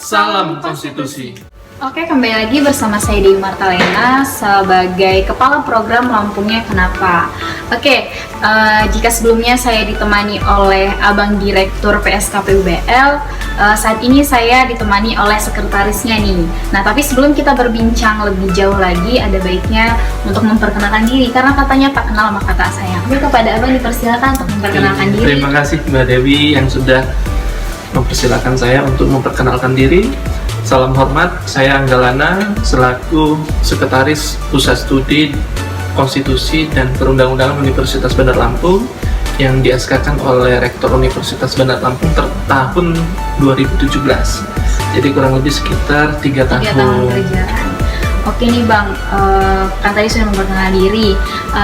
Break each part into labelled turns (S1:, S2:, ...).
S1: Salam Konstitusi.
S2: Oke, kembali lagi bersama saya Dewi Martalena sebagai Kepala Program Lampungnya Kenapa. Oke, jika sebelumnya saya ditemani oleh Abang Direktur PSKP UBL, saat ini saya ditemani oleh sekretarisnya nih. Nah, tapi sebelum kita berbincang lebih jauh lagi, ada baiknya untuk memperkenalkan diri, karena katanya tak kenal maka tak sayang. Oke, kepada Abang dipersilakan untuk memperkenalkan diri.
S1: Terima kasih Mbak Dewi yang sudah mempersilakan saya untuk memperkenalkan diri. Salam hormat, saya Anggalana selaku Sekretaris Pusat Studi Konstitusi dan Perundang-undangan Universitas Bandar Lampung yang di-SK-kan oleh Rektor Universitas Bandar Lampung tahun 2017. Jadi kurang lebih sekitar 3 tahun.
S2: 3 tahun kerjaan. Oke nih Bang, kan tadi sudah memperkenalkan diri.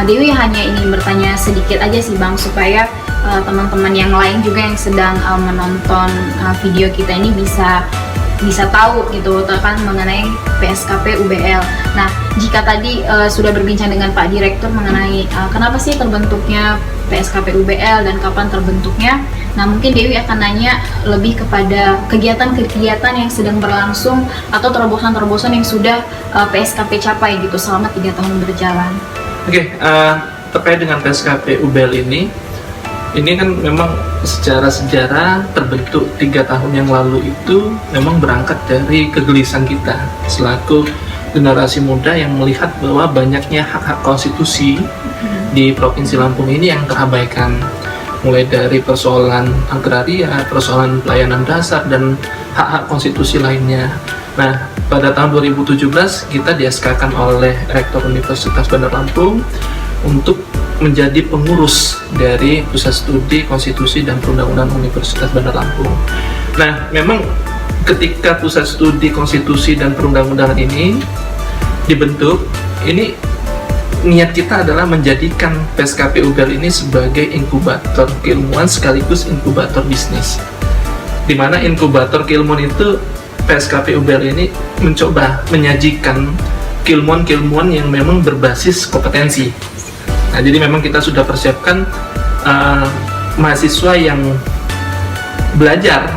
S2: Dewi hanya ingin bertanya sedikit aja sih Bang, supaya teman-teman yang lain juga yang sedang menonton video kita ini bisa tahu gitu kan mengenai PSKP UBL. Nah, jika tadi sudah berbincang dengan Pak Direktur mengenai kenapa sih terbentuknya PSKP UBL dan kapan terbentuknya, nah mungkin Dewi akan nanya lebih kepada kegiatan-kegiatan yang sedang berlangsung atau terobosan-terobosan yang sudah PSKP capai gitu selama 3 tahun berjalan.
S1: Oke, terkait dengan PSKP UBL ini kan memang secara sejarah terbentuk 3 tahun yang lalu itu memang berangkat dari kegelisahan kita selaku generasi muda yang melihat bahwa banyaknya hak-hak konstitusi di Provinsi Lampung ini yang terabaikan, mulai dari persoalan agraria, persoalan pelayanan dasar, dan hak-hak konstitusi lainnya. Nah, pada tahun 2017 kita di-SK-kan oleh Rektor Universitas Bandar Lampung untuk menjadi pengurus dari Pusat Studi Konstitusi dan Perundang-undangan Universitas Bandar Lampung. Nah, memang ketika Pusat Studi Konstitusi dan Perundang-undangan ini dibentuk, ini niat kita adalah menjadikan PSKP UBL ini sebagai inkubator keilmuan sekaligus inkubator bisnis. Di mana inkubator keilmuan itu PSKP UBL ini mencoba menyajikan keilmuan-keilmuan yang memang berbasis kompetensi. Nah, jadi memang kita sudah persiapkan mahasiswa yang belajar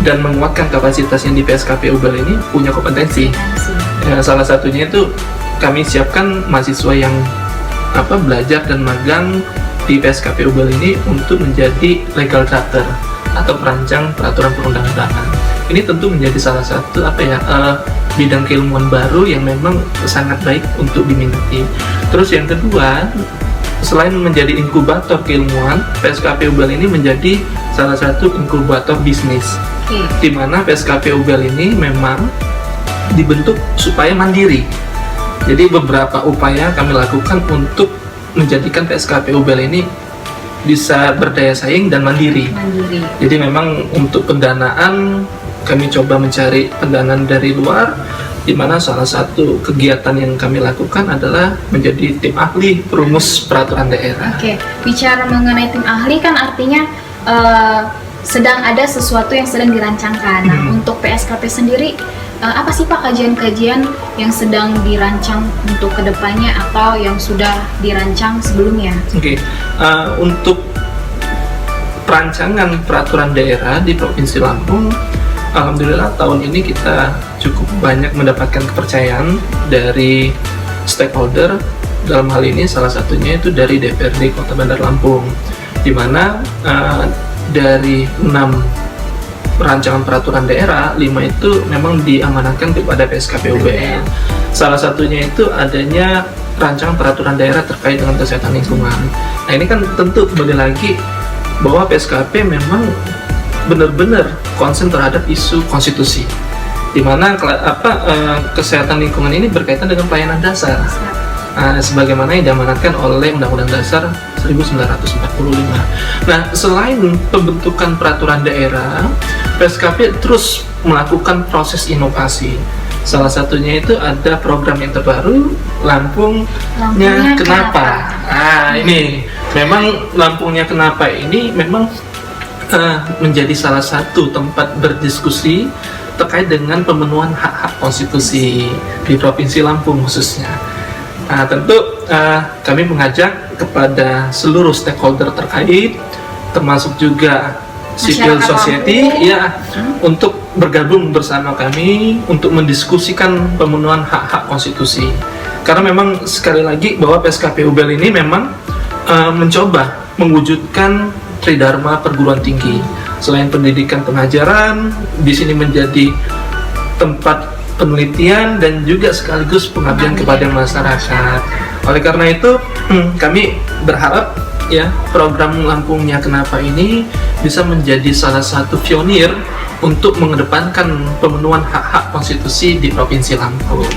S1: dan menguatkan kapasitasnya di PSKP UBL ini punya kompetensi. Ya, salah satunya itu kami siapkan mahasiswa yang belajar dan magang di PSKP UBL ini untuk menjadi legal drafter atau perancang peraturan perundang-undangan. Ini tentu menjadi salah satu bidang keilmuan baru yang memang sangat baik untuk diminati. Terus yang kedua, selain menjadi inkubator keilmuan, PSKP UBL ini menjadi salah satu inkubator bisnis. Di mana PSKP UBL ini memang dibentuk supaya mandiri. Jadi beberapa upaya kami lakukan untuk menjadikan PSKP UBL ini bisa berdaya saing dan mandiri. Jadi memang untuk pendanaan kami coba mencari pendanaan dari luar, di mana salah satu kegiatan yang kami lakukan adalah menjadi tim ahli perumus peraturan daerah.
S2: Oke, bicara mengenai tim ahli kan artinya sedang ada sesuatu yang sedang dirancangkan. Nah, untuk PSKP sendiri, apa sih Pak kajian-kajian yang sedang dirancang untuk kedepannya atau yang sudah dirancang sebelumnya?
S1: Oke, untuk perancangan peraturan daerah di Provinsi Lampung, alhamdulillah tahun ini kita cukup banyak mendapatkan kepercayaan dari stakeholder. Dalam hal ini salah satunya itu dari DPRD Kota Bandar Lampung, di mana dari 6 perancangan peraturan daerah, 5 itu memang diamanatkan kepada PSKP UBL. Salah satunya itu adanya rancangan peraturan daerah terkait dengan kesehatan lingkungan. Nah, ini kan tentu kembali lagi bahwa PSKP memang benar-benar konsen terhadap isu konstitusi, di mana kesehatan lingkungan ini berkaitan dengan pelayanan dasar, sebagaimana yang diamanatkan oleh Undang-Undang Dasar 1945. Nah, selain pembentukan peraturan daerah, PSKP terus melakukan proses inovasi. Salah satunya itu ada program yang terbaru, Lampungnya Kenapa. Ini memang Lampungnya Kenapa ini memang menjadi salah satu tempat berdiskusi terkait dengan pemenuhan hak-hak konstitusi di Provinsi Lampung khususnya. Tentu kami mengajak kepada seluruh stakeholder terkait, termasuk juga civil
S2: Masyarakat
S1: society
S2: Lampung.
S1: ya untuk bergabung bersama kami untuk mendiskusikan pemenuhan hak-hak konstitusi. Karena memang sekali lagi bahwa PSKP UBEL ini memang mencoba mewujudkan tridharma perguruan tinggi. Selain pendidikan pengajaran, di sini menjadi tempat penelitian dan juga sekaligus pengabdian kepada masyarakat. Oleh karena itu, kami berharap ya program Lampungnya Kenapa ini bisa menjadi salah satu pionir untuk mengedepankan pemenuhan hak-hak konstitusi di Provinsi Lampung.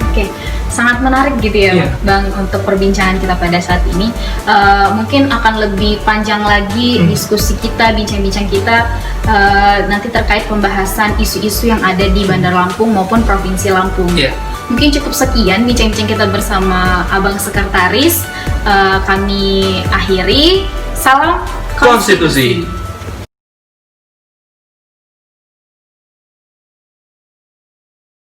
S2: Oke, sangat menarik gitu ya,
S1: Iya.
S2: Bang, untuk perbincangan kita pada saat ini. Mungkin akan lebih panjang lagi diskusi kita, bincang-bincang kita nanti terkait pembahasan isu-isu yang ada di Bandar Lampung maupun Provinsi Lampung.
S1: Iya.
S2: Mungkin cukup sekian bincang-bincang kita bersama Abang Sekretaris. Kami akhiri. Salam
S1: Konstitusi.